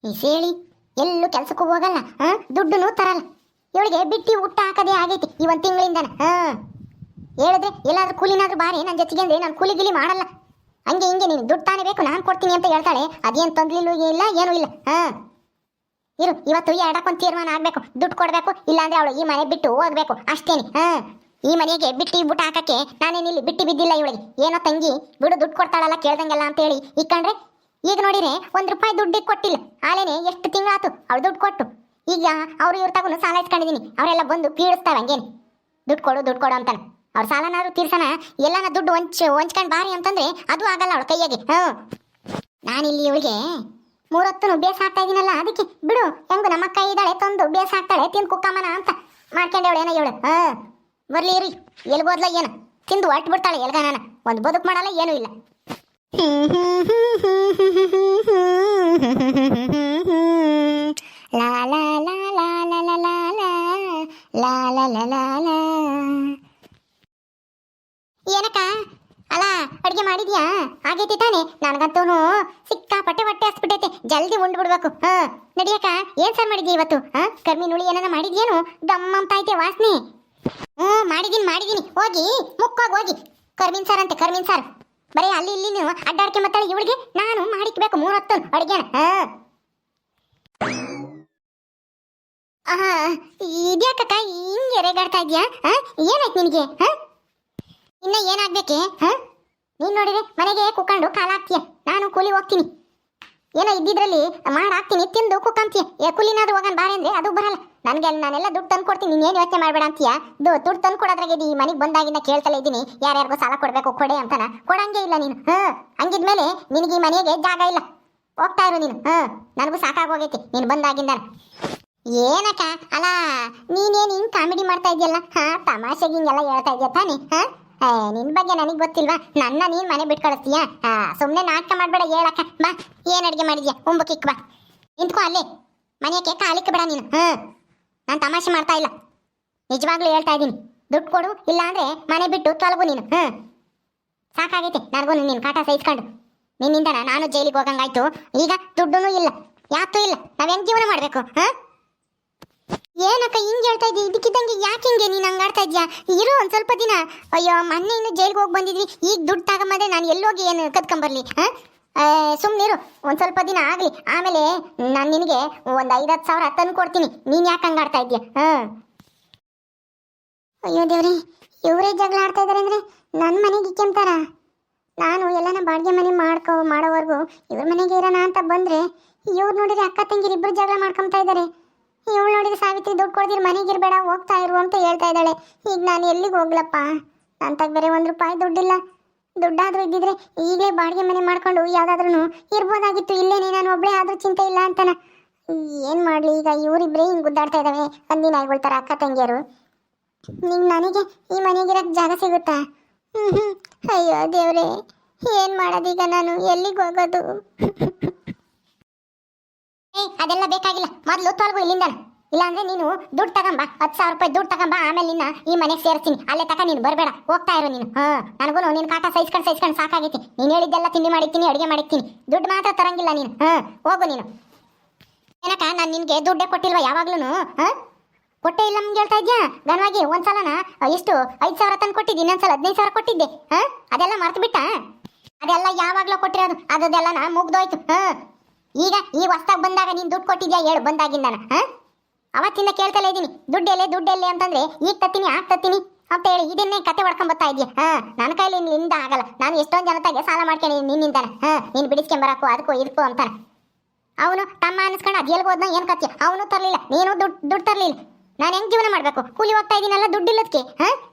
ಈ ಸೇಳಿ ಎಲ್ಲೂ ಕೆಲ್ಸಕ್ಕೂ ಹೋಗಲ್ಲ, ದುಡ್ಡು ತರಲ್ಲ. ಇವಳಿಗೆ ಬಿಟ್ಟಿ ಊಟ ಹಾಕದೇ ಆಗೈತಿ ಈ ಒಂದು ತಿಂಗಳಿಂದನ. ಹೇಳಿದ್ರೆ ಎಲ್ಲಾದ್ರೂ ಕೂಲಿನಾದ್ರೂ ಬಾರಿ ನನ್ನ ಜೊತೆಗೆ ಅಂದ್ರೆ ನಾನು ಕೂಲಿ ಗಿಲಿ ಮಾಡಲ್ಲ. ಹಂಗೆ ಹಿಂಗೆ ನೀನು ದುಡ್ಡು ತಾನೇ ಬೇಕು ನಾನು ಕೊಡ್ತೀನಿ ಅಂತ ಹೇಳ್ತಾಳೆ. ಅದೇನು ತೊಂದ್ಲಿಲ್ಲೂ ಇಲ್ಲ ಏನೂ ಇಲ್ಲ. ಇರು, ಇವತ್ತು ಎರಡಕ್ಕೊಂದು ತೀರ್ಮಾನ ಆಗ್ಬೇಕು. ದುಡ್ಡು ಕೊಡ್ಬೇಕು, ಇಲ್ಲಾಂದ್ರೆ ಅವಳು ಈ ಮನೆ ಬಿಟ್ಟು ಹೋಗ್ಬೇಕು ಅಷ್ಟೇನೆ. ಈ ಮನೆಗೆ ಬಿಟ್ಟಿ ಊಟ ಹಾಕಕ್ಕೆ ನಾನೇನಿಲ್ಲಿ ಬಿಟ್ಟಿ ಬಿದ್ದಿಲ್ಲ ಇವಳಿಗೆ. ಏನೋ ತಂಗಿ ಬಿಡು ದುಡ್ಡು ಕೊಡ್ತಾಳಲ್ಲ ಕೇಳ್ದಂಗೆಲ್ಲ ಅಂತ ಹೇಳಿ ಇಕ್ಕಂಡ್ರೆ ಈಗ ನೋಡಿರೆ ₹1 ದುಡ್ಡಿಗೆ ಕೊಟ್ಟಿಲ್ಲ. ಆಲೇನೆ ಎಷ್ಟು ತಿಂಗಳಾತು ಅವಳು ದುಡ್ಡು ಕೊಟ್ಟು. ಈಗ ಅವ್ರು ಇವ್ರ ತಗೊಂಡು ಸಾಲ ಇಸ್ಕೊಂಡಿದೀನಿ. ಅವರೆಲ್ಲ ಬಂದು ಪೀಡಿಸ್ತಾರೆ ಹಂಗೇನೆ, ದುಡ್ಡು ಕೊಡು ಅಂತಾನೆ. ಅವ್ರ ಸಾಲನಾದ್ರು ತೀರ್ಸನ, ಎಲ್ಲಾನ ದುಡ್ಡು ಹೊಂಚ್ಕೊಂಡು ಬಾರಿ ಅಂತಂದ್ರೆ ಅದು ಆಗಲ್ಲ ಅವಳ ಕೈಯಾಗೆ. ನಾನಿಲ್ಲಿ ಇವಳಿಗೆ 3 ಹೊತ್ತು ಬೇಸ್ ಹಾಕ್ತಾ ಇದೀನಲ್ಲ, ಅದಕ್ಕೆ ಬಿಡು ಹೆಂಗು ನಮ್ಮ ಅಕ್ಕ ಇದ್ದಾಳೆ ತಂದು ಬೇಸ್ ಹಾಕ್ತಾಳೆ, ತಿಂದು ಕುಕ್ಕಮ್ಮನ ಅಂತ ಮಾಡ್ಕೊಂಡೇವಳು. ಏನೋ ಇವಳು ಬರ್ಲಿ ಇರಿ, ಎಲ್ಗೋದ್ಲ ಏನು ತಿಂದು ಹೊಟ್ಟು ಬಿಡ್ತಾಳೆ ಎಲ್ಗಾನ. ಒಂದು ಬದುಕು ಮಾಡಲ್ಲ ಏನೂ ಇಲ್ಲ. ಲಾ ಲಾ ಲಾ ಲಾ ಲಾ ಲಾ ಲಾ ಲಾ ಲಾ ಲಾ ಲಾ ಲಾ. ಏನಕ್ಕ ಅಲ್ಲ ಅಡುಗೆ ಮಾಡಿದ್ಯಾ? ಆಗೈತಿ ತಾನೆ? ನನಗಂತೂ ಸಿಕ್ಕಾಪಟ್ಟೆ ಹೊಟ್ಟೆ ಹಸ್ಬಿಟ್ಟೈತೆ, ಜಲ್ದಿ ಉಂಡು ಬಿಡ್ಬೇಕು. ನಡಿಯಕ್ಕ, ಏನ್ ಸಾರು ಮಾಡಿದ್ಯಾ ಇವತ್ತು? ಕರ್ಮಿ ನುಳಿ ಏನಾರ ಮಾಡಿದ್ಯೇನು? ದಮ್ಮ ಅಂತ ಐತೆ ವಾಸನೆ. ಮಾಡಿದೀನಿ. ಹೋಗಿ ಮುಕ್ಕೋಗಿ ಹೋಗಿ. ಕರ್ಮೀನ್ ಸಾರು ಅಂತೆ, ಕರ್ಮೀನ್ ಸಾರು. ಬರೀ ಅಲ್ಲಿ ಇಲ್ಲಿ ನೀವು ಅಡ್ಡಾಡ್ಕೆ ಮತ್ತಾಳೆ ಇವಳಿಗೆ. ನಾನು ಮಾಡಿಕ್ಬೇಕು 3 ಹೊತ್ತು ಅಡುಗೆನ. ಇದ್ಯಾಕಕ್ಕ ಹಿಂಗೆ ರೇಗಾಡ್ತಾ ಇದ್ಯಾ? ಏನಾಯ್ತು ನಿನಗೆ? ಇನ್ನ ಏನಾಗ್ಬೇಕೆ? ನೀನ್ ನೋಡಿದ್ರೆ ಮನೆಗೆ ಕುಕ್ಕೊಂಡು ಕಾಲ ಹಾಕ್ತೀಯ, ನಾನು ಕೂಲಿ ಹೋಗ್ತೀನಿ. ಏನೋ ಇದ್ದಿದ್ರಲ್ಲಿ ಮಾಡಾಕ್ತೀನಿ, ತಿಂದು ಕುಕ್ಕಂತೀಯ. ಕೂಲಿನಾದ್ರೂ ಹೋಗೋಣ ಬಾರೆ ಅಂದ್ರೆ ಅದು ಬರಲ್ಲ ನನಗೆ. ನಾನೆಲ್ಲ ದುಡ್ಡು ತಂದು ಕೊಡ್ತೀನಿ, ನೀನೇನು ಯೋಚನೆ ಮಾಡಬೇಡ ಅಂತೀಯ. ದುಡ್ಡು ತಂದು ಕೊಡೋದ್ರಾಗೆ ಈ ಮನೆಗೆ ಬಂದಾಗಿಂದ ಕೇಳ್ತಲೇ ಇದ್ದೀನಿ, ಯಾರ್ಯಾರಿಗೂ ಸಾಲ ಕೊಡಬೇಕು ಕೊಡೆ ಅಂತಾನ. ಕೊಡಂಗೆ ಇಲ್ಲ ನೀನು. ಹಂಗಿದ್ಮೇಲೆ ನಿನಗೆ ಈ ಮನೆಗೆ ಜಾಗ ಇಲ್ಲ, ಹೋಗ್ತಾ ಇರು ನೀನು. ನನಗೂ ಸಾಕಾಗೋಗೈತಿ ನೀನು ಬಂದಾಗಿಂದ. ಏನಕ್ಕ ಅಲ್ಲ ನೀನೇನು ಹಿಂಗೆ ಕಾಮಿಡಿ ಮಾಡ್ತಾ ಇದೆಯಲ್ಲ? ತಮಾಷೆಗೆ ಹಿಂಗೆಲ್ಲ ಹೇಳ್ತಾ ಇದೆಯಾ ತಾನೇ? ನಿನ್ ಬಗ್ಗೆ ನನಗೆ ಗೊತ್ತಿಲ್ವಾ? ನೀನ್ ಮನೆ ಬಿಟ್ಟು ಕಳಿಸ್ತೀಯಾ? ಸುಮ್ಮನೆ ನಾಟಕ ಮಾಡ್ಬೇಡ, ಹೇಳಕ್ಕ. ಬಾ, ಏನ್ ಅಡ್ಗೆ ಮಾಡಿದ್ಯಾ? ಉಂಬಕ್ಕಿಕ್ ಬಾ, ನಿಂತ್ಕೋ ಅಲ್ಲೇ. ಮನೆಯಕ್ಕೆ ಕಾಲಿಕ್ಕೆ ಬೇಡ ನೀನು. ನಾನು ತಮಾಷೆ ಮಾಡ್ತಾ ಇಲ್ಲ, ನಿಜವಾಗ್ಲೂ ಹೇಳ್ತಾ ಇದ್ದೀನಿ. ದುಡ್ಡು ಕೊಡು, ಇಲ್ಲ ಅಂದ್ರೆ ಮನೆ ಬಿಟ್ಟು ತೊಲಗು ನೀನು. ಸಾಕಾಗೈತೆ ನನಗೂ ನೀನು ಕಾಟ ಸಹಿಸ್ಕೊಂಡು. ನಿನ್ನಿಂದ ನಾನು ಜೈಲಿಗೆ ಹೋಗಂಗಾಯ್ತು. ಈಗ ದುಡ್ಡು ಇಲ್ಲ, ಯಾತೂ ಇಲ್ಲ. ನಾವ್ ಹೆಂಗ್ ಜೀವನ ಮಾಡ್ಬೇಕು? ಏನಕ್ಕ ಹಿಂಗೆ ಹೇಳ್ತಾ ಇದ್ದೀವಿ? ಇದಕ್ಕಿದ್ದಂಗೆ ಯಾಕೆ ಹಿಂಗೆ ನೀನು ಹಂಗಾಡ್ತಾ ಇದ್ಯಾ? ಇರು ಒಂದ್ ಸ್ವಲ್ಪ ದಿನ. ಅಯ್ಯೋ, ಮೊನ್ನೆ ಇನ್ನು ಜೈಲಿಗೆ ಹೋಗಿ ಬಂದಿದ್ವಿ, ಈಗ ದುಡ್ಡು ತಗೊಂಬಂದ್ರೆ ನಾನು ಎಲ್ಲೋಗಿ ಏನು ಕತ್ಕೊಂಬರ್ಲಿ? ಸುಮ್ಮನಿರು, ಒಂದ್ ಸ್ವಲ್ಪ ದಿನ ಆಗ್ಲಿ, ಆಮೇಲೆ ನಾನು ನಿನಗೆ ಒಂದು 5-10 ಸಾವಿರ ತಂದು ಕೊಡ್ತೀನಿ. ನೀನ್ ಯಾಕೆ ಹಂಗಾಡ್ತಾ ಇದ್ಯಾ? ಅಯ್ಯೋ ದೇವ್ರಿ, ಇವರೇ ಜಗಳ ಆಡ್ತಾ ಇದಾರೆ ಅಂದ್ರೆ ನನ್ನ ಮನೆಗೆ ಇಕ್ಕೆಂತಾರ. ನಾನು ಎಲ್ಲಾನ ಬಾಡಿಗೆ ಮನೆ ಮಾಡೋವರೆಗೂ ಇವ್ರ ಮನೆಗೆ ಇರೋಣ ಅಂತ ಬಂದ್ರೆ, ಇವ್ರು ನೋಡಿದ್ರೆ ಅಕ್ಕ ತಂಗಿರು ಇಬ್ರು ಜಗಳ ಮಾಡ್ಕೊಂತಾ ಇದ್ದಾರೆ. ಇವಳು ನೋಡಿದ್ರೆ ಸಾವಿತ್ರಿ ದುಡ್ಡು ಕೊಡ್ದಿರ ಮನೆಗಿರ್ಬೇಡ, ಹೋಗ್ತಾ ಇರು ಅಂತ ಹೇಳ್ತಾ ಇದ್ದಾಳೆ. ಈಗ ನಾನು ಎಲ್ಲಿಗೆ ಹೋಗ್ಲಪ್ಪ? ನನ್ನ ತಗ ಬೇರೆ ₹1 ದುಡ್ಡಿಲ್ಲ. ದುಡ್ಡಾದ್ರೂ ಇದ್ದಿದ್ರೆ ಈಗಲೇ ಬಾಡಿಗೆ ಮನೆ ಮಾಡ್ಕೊಂಡು ಯಾವ್ದಾದ್ರೂ ಇರ್ಬೋದಾಗಿತ್ತು. ಇಲ್ಲೇನೆ ನಾನು ಒಬ್ಬಳೇ ಆದ್ರೂ ಚಿಂತೆ ಇಲ್ಲ ಅಂತಾನ. ಏನ್ ಮಾಡ್ಲಿ ಈಗ? ಇವರಿಬ್ರೇ ಹಿಂಗೆ ಗುದ್ದಾಡ್ತಾ ಇದ್ದಾವೆ, ಒಂದಿನ ಆಯ್ಕೊಳ್ತಾರ ಅಕ್ಕ ತಂಗಿಯರು. ನಿಂಗೆ ನನಗೆ ಈ ಮನೆಗಿರಕ್ಕೆ ಜಾಗ ಸಿಗುತ್ತಾ? ಅಯ್ಯೋ ದೇವ್ರೆ, ಏನ್ ಮಾಡೋದೀಗ? ನಾನು ಎಲ್ಲಿಗೆ ಹೋಗೋದು? ಅದೆಲ್ಲ ಬೇಕಾಗಿಲ್ಲ, ಮೊದಲು ತೊಲಗು ಇಲ್ಲಿಂದ. ಇಲ್ಲಾಂದ್ರೆ ನೀನು ದುಡ್ಡು ತಗೊಂಬ, ₹10,000 ದುಡ್ಡು ತಗೊಂಬ, ಆಮೇಲೆ ನಿನ್ನ ಈ ಮನೆಗೆ ಸೇರ್ತೀನಿ. ಅಲ್ಲೇ ತಕ ನೀನು ಬರಬೇಡ, ಹೋಗ್ತಾ ಇರು ನೀನು. ನನಗೂ ನಿನ್ನ ಕಾಟ ಸಹಿಸ್ಕೊಂಡು ಸಾಕಾಗೈತಿ. ನೀನು ಹೇಳಿದ್ದೆಲ್ಲ ತಿಂಡಿ ಮಾಡಿರ್ತೀನಿ, ಅಡುಗೆ ಮಾಡಿರ್ತೀನಿ, ದುಡ್ಡು ಮಾತ್ರ ತರಂಗಿಲ್ಲ ನೀನು. ಹೋಗು ನೀನು. ಏನಕ್ಕ, ನಾನು ನಿನ್ಗೆ ದುಡ್ಡೇ ಕೊಟ್ಟಿಲ್ವಾ ಯಾವಾಗ್ಲೂ? ಕೊಟ್ಟೆ ಇಲ್ಲ ನಮ್ಗೆ ಹೇಳ್ತಾ ಇದ್ಯಾ? ಘನವಾಗಿ ಒಂದ್ಸಲನ ಎಷ್ಟು 5,000 ತಂದು ಕೊಟ್ಟಿದ್ದೆ, ಇನ್ನೊಂದ್ಸಲ 15,000 ಕೊಟ್ಟಿದ್ದೆ. ಅದೆಲ್ಲ ಮರ್ತು ಬಿಟ್ಟ? ಅದೆಲ್ಲ ಯಾವಾಗ್ಲೂ ಕೊಟ್ಟಿರೋದು, ಅದೆಲ್ಲ ಮುಗ್ದೋಯ್ತು. ಈಗ ಹೊಸ್ತಾಗ ಬಂದಾಗ ನೀನು ದುಡ್ಡು ಕೊಟ್ಟಿದ್ಯಾ ಹೇಳು? ಬಂದಾಗಿಂದಾನ ಅವತ್ತಿಂದ ಕೇಳ್ತಲೇ ಇದ್ದೀನಿ, ದುಡ್ಡೆಲ್ಲೇ ಅಂತಂದ್ರೆ ಈಗ ತತ್ತೀನಿ ಆಗ ತತ್ತೀನಿ ಅಂತ ಹೇಳಿ ಇದನ್ನೇ ಕತೆ ಹೊಡ್ಕೊಂಡ್ ಬರ್ತಾ ಇದೆಯಾ? ನನ್ನ ಕೈಲಿ ನಿನ್ನಿಂದ ಆಗಲ್ಲ. ನಾನು ಎಷ್ಟೊಂದು ಜನತಾಗೆ ಸಾಲ ಮಾಡ್ಕೊಂಡಿದ್ದೀನಿ ನಿನ್ನಿಂದಾನ. ನೀನು ಬಿಡಿಸ್ಕೊಂಬರಕ್ಕೂ ಅದಕ್ಕೂ ಇದಕ್ಕೂ ಅಂತಾನೆ. ಅವನು ತಮ್ಮ ಅನ್ಸ್ಕೊಂಡು ಅದು ಎಲ್ಗೋದ್ನ ಏನು ಕತ್ತಿ? ಅವನು ತರಲಿಲ್ಲ, ನೀನು ದುಡ್ಡು ತರಲಿಲ್ಲ. ನಾನು ಹೆಂಗ್ ಜೀವನ ಮಾಡ್ಬೇಕು? ಕೂಲಿ ಹೋಗ್ತಾ ಇದ್ದೀನಲ್ಲ, ದುಡ್ಡಿಲ್ಲದಕ್ಕೆ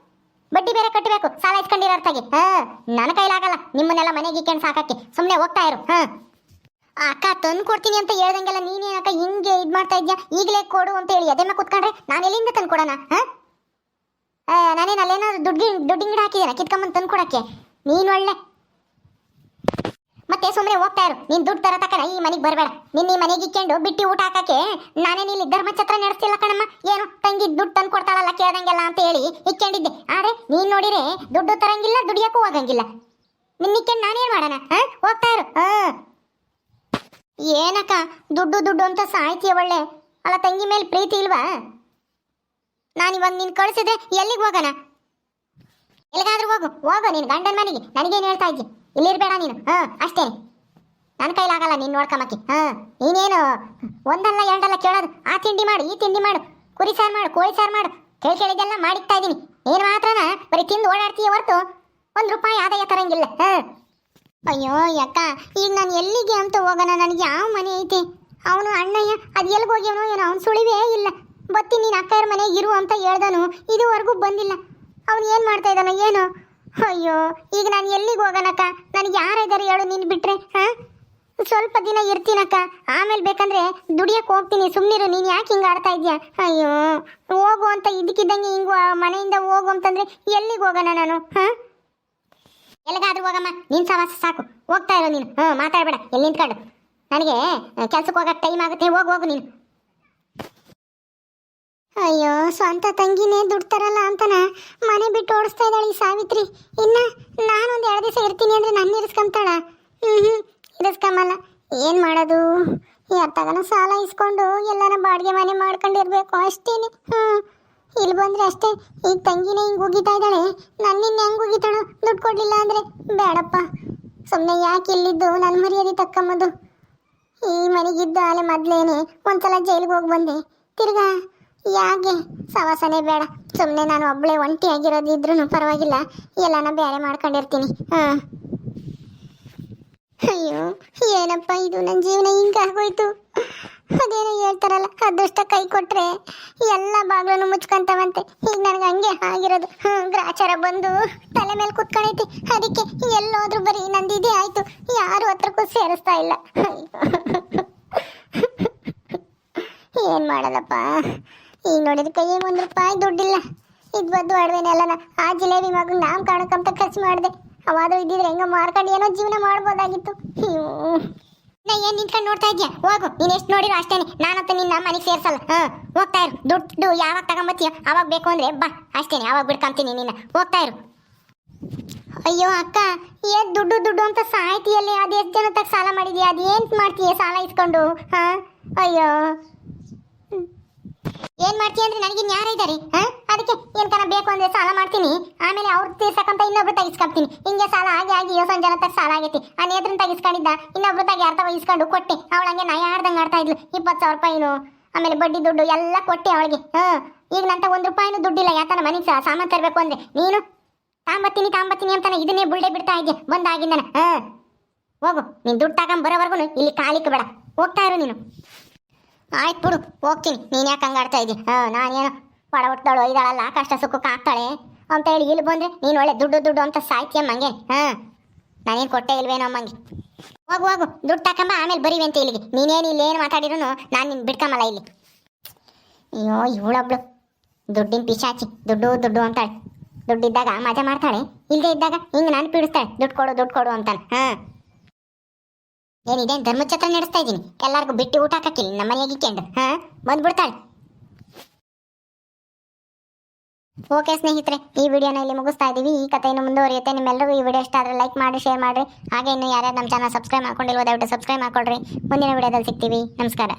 ಬಡ್ಡಿ ಬೇರೆ ಕಟ್ಟಬೇಕು, ಸಾಲ ಇಸ್ಕೊಂಡಿರೋರ್ತಾಗೆ. ನನ್ನ ಕೈಲಾಗಲ್ಲ ನಿಮ್ಮನ್ನೆಲ್ಲ ಮನೆಗೆ ಇಕ್ಕೊಂಡು ಸಾಕಕ್ಕೆ. ಸುಮ್ಮನೆ ಹೋಗ್ತಾ ಇರು. ಅಕ್ಕ ತಂದು ಕೊಡ್ತೀನಿ ಅಂತ ಹೇಳ್ದಂಗೆಲ್ಲ ನೀನೇನಕ್ಕ ಹಿಂಗೆ ಇದು ಮಾಡ್ತಾ ಇದ್ಯಾ? ಈಗಲೇ ಕೊಡು ಅಂತ ಹೇಳಿ ಅದನ್ನ ಕೂತ್ಕೊಂಡ್ರೆ ನಾನು ಎಲ್ಲಿಂದ ತಂದು ಕೊಡೋಣ? ನಾನೇನು ಅಲ್ಲೇನಾದ್ರು ದುಡ್ಡಿನ ಗಿಡ ಹಾಕಿದ್ದೇನೆ ಕಿತ್ಕೊಂಬಂದು ತಂದು ಕೊಡಕ್ಕೆ? ನೀನು ಒಳ್ಳೆ ಮತ್ತೆ ಸುಮ್ಮನೆ ಹೋಗ್ತಾ ಇರು. ನೀನು ದುಡ್ಡು ತರ ತಕನ ಈ ಮನೆಗೆ ಬರಬೇಡ. ನಿನ್ನ ಈ ಮನೆಗೆ ಇಕ್ಕೊಂಡು ಬಿಟ್ಟು ಊಟ ಹಾಕಕ್ಕೆ ನಾನೇನು ಇಲ್ಲಿ ಧರ್ಮಛತ್ರ ನಡೆಸ್ತಿಲ್ಲ ಕಣಮ್ಮ. ಏನು ತಂಗಿ ದುಡ್ಡು ತಂದು ಕೊಡ್ತಾಳಲ್ಲ ಕೇಳ್ದಂಗೆಲ್ಲ ಅಂತ ಹೇಳಿ ಇಕ್ಕೊಂಡಿದ್ದೆ. ಆದ್ರೆ ನೀನು ನೋಡಿದ್ರೆ ದುಡ್ಡು ತರಂಗಿಲ್ಲ, ದುಡಿಯೋಕ್ಕೂ ಹೋಗಂಗಿಲ್ಲ. ನಿನ್ನ ಇಕ್ಕೊಂಡು ನಾನೇನು ಮಾಡೋಣ? ಹೋಗ್ತಾ ಇರು. ಏನಕ್ಕ ದುಡ್ಡು ದುಡ್ಡು ಅಂತ ಸಾಯ್ತೀಯ ಒಳ್ಳೆ. ಅಲ್ಲ ತಂಗಿ ಮೇಲೆ ಪ್ರೀತಿ ಇಲ್ವಾ? ನಾನಿವಾಗ ನೀನು ಕಳಿಸಿದೆ ಎಲ್ಲಿಗೆ ಹೋಗೋಣ? ಎಲ್ಲಿಗಾದ್ರೂ ಹೋಗು ಹೋಗು ನೀನು ಗಂಡನ ಮನೆಗೆ. ನನಗೇನು ಹೇಳ್ತಾ ಇದ್ದಿ? ಇಲ್ಲಿರ್ಬೇಡ ನೀನು. ಅಷ್ಟೇ, ನನ್ನ ಕೈಲಾಗಲ್ಲ ನೀನು ನೋಡ್ಕೊಂಬಕ್ಕಿ. ನೀನೇನು ಒಂದಲ್ಲ ಎರಡಲ್ಲ ಕೇಳೋದು. ಆ ತಿಂಡಿ ಮಾಡು, ಈ ತಿಂಡಿ ಮಾಡು, ಕುರಿ ಸಾರು ಮಾಡು, ಕೋಳಿ ಸಾರು ಮಾಡು, ಕೇಳಿದ್ದೆಲ್ಲ ಮಾಡಿಕ್ತಾ ಇದ್ದೀನಿ. ನೀನು ಮಾತ್ರನ ಬರೀ ತಿಂದು ಓಡಾಡ್ತೀಯ ಹೊರತು ₹1 ಆದಾಯ ತರಂಗಿಲ್ಲ. ಅಯ್ಯೋ ಯಾಕ, ಈಗ ನಾನು ಎಲ್ಲಿಗೆ ಅಂತ ಹೋಗೋಣ? ನನಗೆ ಯಾವ ಮನೆ ಐತೆ? ಅವನು ಅಣ್ಣಯ್ಯ ಅದು ಎಲ್ಲಿಗೆ ಹೋಗ್ಯವನೋ ಏನೋ, ಅವ್ನು ಸುಳಿವೇ ಇಲ್ಲ. ಬತ್ತಿ ನೀನು ಅಕ್ಕಯ್ಯರ ಮನೆಗೆ ಇರು ಅಂತ ಹೇಳ್ದನು, ಇದುವರೆಗೂ ಬಂದಿಲ್ಲ. ಅವನು ಏನು ಮಾಡ್ತಾ ಇದ್ದಾನೋ ಏನೋ. ಅಯ್ಯೋ ಈಗ ನಾನು ಎಲ್ಲಿಗೆ ಹೋಗೋಣಕ್ಕ? ನನಗೆ ಯಾರಿದ್ದಾರೆ ಹೇಳು ನೀನು ಬಿಟ್ರೆ? ಸ್ವಲ್ಪ ದಿನ ಇರ್ತೀನಕ್ಕ, ಆಮೇಲೆ ಬೇಕಂದ್ರೆ ದುಡಿಯಕ್ಕೆ ಹೋಗ್ತೀನಿ. ಸುಮ್ಮನಿರು, ನೀನು ಯಾಕೆ ಹಿಂಗೆ ಆಡ್ತಾ ಇದೆಯಾ? ಅಯ್ಯೋ ಹೋಗು ಅಂತ ಇದಕ್ಕಿದ್ದಂಗೆ ಹಿಂಗು ಮನೆಯಿಂದ ಹೋಗು ಅಂತಂದರೆ ಎಲ್ಲಿಗೆ ಹೋಗೋಣ ನಾನು? ಎಲ್ಲಿಗಾದ್ರೂ ಹೋಗಮ್ಮ, ನೀನು ಸವಾಸ ಸಾಕು. ಹೋಗ್ತಾ ಇರೋ ನೀನು. ಮಾತಾಡಬೇಡ, ಎಲ್ಲಿ ನಿಂತ್ಕೊಂಡು. ನನಗೆ ಕೆಲ್ಸಕ್ಕೆ ಹೋಗಕ್ಕೆ ಟೈಮ್ ಆಗುತ್ತೆ. ಹೋಗು ನೀನು. ಅಯ್ಯೋ ಸ್ವಂತ ತಂಗಿನೇ ದುಡ್ತಾರಲ್ಲ ಅಂತನ ಮನೆ ಬಿಟ್ಟು ಓಡಿಸ್ತಾ ಇದ್ದಾಳೆ ಈ ಸಾವಿತ್ರಿ. ಇನ್ನು ನಾನೊಂದು 2 ದಿವಸ ಇರ್ತೀನಿ ಅಂದರೆ ನನ್ನ ಇರಿಸ್ಕೊಂತಾಳ? ಇರಿಸ್ಕೊಂಬಲ್ಲ. ಏನು ಮಾಡೋದು? ಯಾತಗನ ಸಾಲ ಇಸ್ಕೊಂಡು ಎಲ್ಲಾನ ಬಾಡಿಗೆ ಮನೆ ಮಾಡ್ಕೊಂಡಿರ್ಬೇಕು ಅಷ್ಟೇನೆ. ಇಲ್ಲಿ ಬಂದರೆ ಅಷ್ಟೇ. ಈಗ ತಂಗಿನೇ ಹಿಂಗೆ ಉಗಿತಾ ಇದ್ದಾಳೆ, ನನ್ನಿನ್ನ ಹೆಂಗೆ ಉಗಿತಾಳೋ? ದುಡ್ಡು ಕೊಡಲಿಲ್ಲ ಅಂದರೆ ಬೇಡಪ್ಪ. ಸುಮ್ಮನೆ ಯಾಕೆ ಇಲ್ಲಿದ್ದು ನನ್ನ ಮರ್ಯಾದೆ ತಕ್ಕಂಬದು? ಈ ಮನೆಗಿದ್ದು ಆಲೆ ಮೊದಲೇನೆ ಒಂದ್ಸಲ ಜೈಲಿಗೆ ಹೋಗಿ ಬಂದೆ. ತಿರ್ಗಾ ಯಾಕೆ ಸವಾಸನೆ ಬೇಡ. ಸುಮ್ಮನೆ ನಾನು ಒಬ್ಬಳೇ ಒಂಟಿಯಾಗಿರೋದು ಇದ್ರೂ ಪರವಾಗಿಲ್ಲ, ಎಲ್ಲಾನ ಬೇರೆ ಮಾಡ್ಕೊಂಡಿರ್ತೀನಿ. ಅಯ್ಯೋ ಏನಪ್ಪ ಇದು, ನನ್ನ ಜೀವನ ಹಿಂಗಾಗೋಯ್ತು. ಅದೇನೋ ಹೇಳ್ತಾರಲ್ಲ, ಅದೃಷ್ಟ ಕೈ ಕೊಟ್ರೆ ಎಲ್ಲ ಬಾಗ್ಲೂ ಮುಚ್ಕೊಂತವಂತೆ. ಈಗ ನನಗೆ ಹಂಗೆ ಆಗಿರೋದು. ಗ್ರಾಚಾರ ಬಂದು ತಲೆ ಮೇಲೆ ಕುತ್ಕೊಂಡೈತಿ. ಅದಕ್ಕೆ ಎಲ್ಲೋದ್ರೂ ಬರೀ ನಂದಿದೆ ಆಯ್ತು, ಯಾರು ಹತ್ರಕ್ಕೂ ಸೇರಿಸ್ತಾ ಇಲ್ಲ. ಏನು ಮಾಡೋದಪ್ಪ? ಈಗ ನೋಡಿದ್ರೆ ಕೈಯೇ ₹1 ದುಡ್ಡಿಲ್ಲ. ಇದು ಬದ್ದು ಅಡವೆನೆಲ್ಲ ಆ ಜಿಲೇಬಿ ಮಗನ ನಾಮ್ ಕಾಣಕ್ಕಂತ ಖರ್ಚು ಮಾಡಿದೆ. ಅವಾದ್ರೂ ಇದ್ದಿದ್ರೆ ಹೆಂಗ ಮಾರ್ಕೊಂಡು ಏನೋ ಜೀವನ ಮಾಡ್ಬೋದಾಗಿತ್ತು. ನಾ ಏನು ನಿಂತ್ಕೊಂಡು ನೋಡ್ತಾ ಇದ್ಯಾ? ಹೋಗು, ನೀನು ಎಷ್ಟು ನೋಡಿರೋ ಅಷ್ಟೇನೆ. ನಾನಂತೂ ನಿನ್ನ ಮನೆಗೆ ಸೇರ್ಸಲ್ಲ. ಹೋಗ್ತಾ ಇರು. ದುಡ್ಡು ಯಾವಾಗ ತಗೊಂಬತ್ತೀಯೋ ಅವಾಗ ಬೇಕು ಅಂದರೆ ಬಾ, ಅಷ್ಟೇನೆ. ಅವಾಗ ಬಿಡ್ಕೊಂತೀನಿ ನಿನ್ನ. ಹೋಗ್ತಾ ಇರು. ಅಯ್ಯೋ ಅಕ್ಕ, ಏನು ದುಡ್ಡು ದುಡ್ಡು ಅಂತ ಸಾಯ್ತಿಯಲ್ಲಿ? ಅದು ಎಷ್ಟು ಜನ ತಗ ಸಾಲ ಮಾಡಿದ್ಯಾ? ಅದು ಏನು ಮಾಡ್ತೀಯ ಸಾಲ ಇಸ್ಕೊಂಡು? ಅಯ್ಯೋ ಏನ್ ಮಾಡ್ತೀಯ ಅಂದ್ರೆ ನನಗಿನ್ ಯಾರ ಇದ್ದಾರೆ? ಅದಕ್ಕೆ ಏನ್ಕನ ಬೇಕು ಅಂದ್ರೆ ಸಾಲ ಮಾಡ್ತೀನಿ, ಆಮೇಲೆ ಅವ್ರು ತೀರ್ಸಕ್ಕಂತ ಇನ್ನೊಬ್ರು ತಗಿಸ್ಕೊಳ್ತೀನಿ. ಹಿಂಗೆ ಸಾಲ ಆಗಿ ಯೋಸನ್ ಜನ ತಗ ಸಾಲ ಆಗೈತಿ. ಆ ನೇತ್ರನ್ ತಗಿಸ್ಕೊಂಡಿದ್ದ ಇನ್ನೊಬ್ರು ತಗ ಯಾರ ಇಸ್ಕೊಂಡು ಕೊಟ್ಟೆ. ಅವಳಂಗೆ ನಯ ಆಡ್ದಂಗೆ ಆಡ್ತಾ ಇದ್ಲು. ₹20,000 ಆಮೇಲೆ ಬಡ್ಡಿ ದುಡ್ಡು ಎಲ್ಲ ಕೊಟ್ಟೆ ಅವಳಿಗೆ. ಈಗ ನಂತ ₹1 ದುಡ್ಡಿಲ್ಲ. ಯಾಕಂದ್ರೆ ಮನೆಗೆ ಸಾಮಾನು ತರಬೇಕು ಅಂದ್ರೆ ನೀನು ತಾಂಬತ್ತೀನಿ ಅಂತಾನೆ ಇದನ್ನೇ ಬುಳ್ಳೆ ಬಿಡ್ತಾ ಇದ್ದೆ ಬಂದಾಗಿಂದನ. ಹೋಗು, ನೀನು ದುಡ್ಡು ತಗೊಂಡ್ ಬರೋವರೆಗೂ ಇಲ್ಲಿ ಕಾಲಿಕ್ಕೆ ಬೇಡ. ಹೋಗ್ತಾ ಇರು ನೀನು. ಆಯ್ತು ಬಿಡು, ಹೋಗ್ತೀನಿ. ನೀನು ಯಾಕೆ ಹಂಗಾಡ್ತಾ ಇದ್ದಿ? ನಾನೇನು ಒಡ ಹುಟ್ಟದಳು ಇದ್ದಾಳಲ್ಲ, ಕಷ್ಟ ಸುಖಕ್ಕೆ ಆಗ್ತಾಳೆ ಅಂತ ಹೇಳಿ ಇಲ್ಲಿ ಬಂದರೆ ನೀನು ಒಳ್ಳೆ ದುಡ್ಡು ಅಂತ ಸಾಯ್ತಿಯಮ್ಮಂಗೆ. ನಾನೇನು ಕೊಟ್ಟೆ ಇಲ್ವೇನೋ ಅಮ್ಮಂಗೆ. ಹೋಗು ದುಡ್ಡು ತಕೊಂಬ, ಆಮೇಲೆ ಬರೀವಿ ಅಂತ ಇಲ್ಲಿಗೆ. ನೀನೇನು ಇಲ್ಲೇನು ಮಾತಾಡಿರೂ ನಾನು ನಿನ್ನ ಬಿಡ್ಕೊಂಬಲ್ಲ ಇಲ್ಲಿ. ಅಯ್ಯೋ ಇವಳೊಬ್ಳು ದುಡ್ಡಿನ ಪಿಶಾಚಿ. ದುಡ್ಡು ಅಂತಾಳೆ. ದುಡ್ಡಿದ್ದಾಗ ಮಜಾ ಮಾಡ್ತಾಳೆ, ಇಲ್ಲದೆ ಇದ್ದಾಗ ಹಿಂಗೆ ನಾನು ಪೀಡಿಸ್ತಾಳೆ. ದುಡ್ಡು ಕೊಡು ಅಂತಾನೆ. ಏನಿದೇನು ಧರ್ಮಛತ್ರ ನಡೆಸ್ತಾ ಇದ್ದೀನಿ? ಎಲ್ಲರಿಗೂ ಬಿಟ್ಟು ಊಟ ಹಾಕಿಲ್ಲ ನಮ್ಮ ಮನೆಗೆ ಇಕ್ಕೊಂಡು ಬಂದ್ಬಿಡ್ತಾಳೆ. ಓಕೆ ಸ್ನೇಹಿತರೆ, ಈ ವಿಡಿಯೋನ ಇಲ್ಲಿ ಮುಗಿಸ್ತಾ ಇದ್ದೀವಿ. ಈ ಕಥೆಯನ್ನು ಮುಂದುವರಿಯುತ್ತೆ. ನಿಮ್ಮೆಲ್ಲರಿಗೂ ಈ ವಿಡಿಯೋ ಇಷ್ಟ ಆದರೆ ಲೈಕ್ ಮಾಡಿ, ಶೇರ್ ಮಾಡಿ. ಹಾಗೆ ಇನ್ನು ಯಾರ್ಯಾರು ನಮ್ಮ ಚಾನಲ್ ಸಬ್ಸ್ಕ್ರೈಬ್ ಮಾಡ್ಕೊಂಡಿಲ್ವೋ ದಯವಿಟ್ಟು ಸಬ್ಸ್ಕ್ರೈಬ್ ಮಾಡ್ಕೊಳ್ರಿ. ಮುಂದಿನ ವಿಡಿಯೋದಲ್ಲಿ ಸಿಗ್ತೀವಿ. ನಮಸ್ಕಾರ.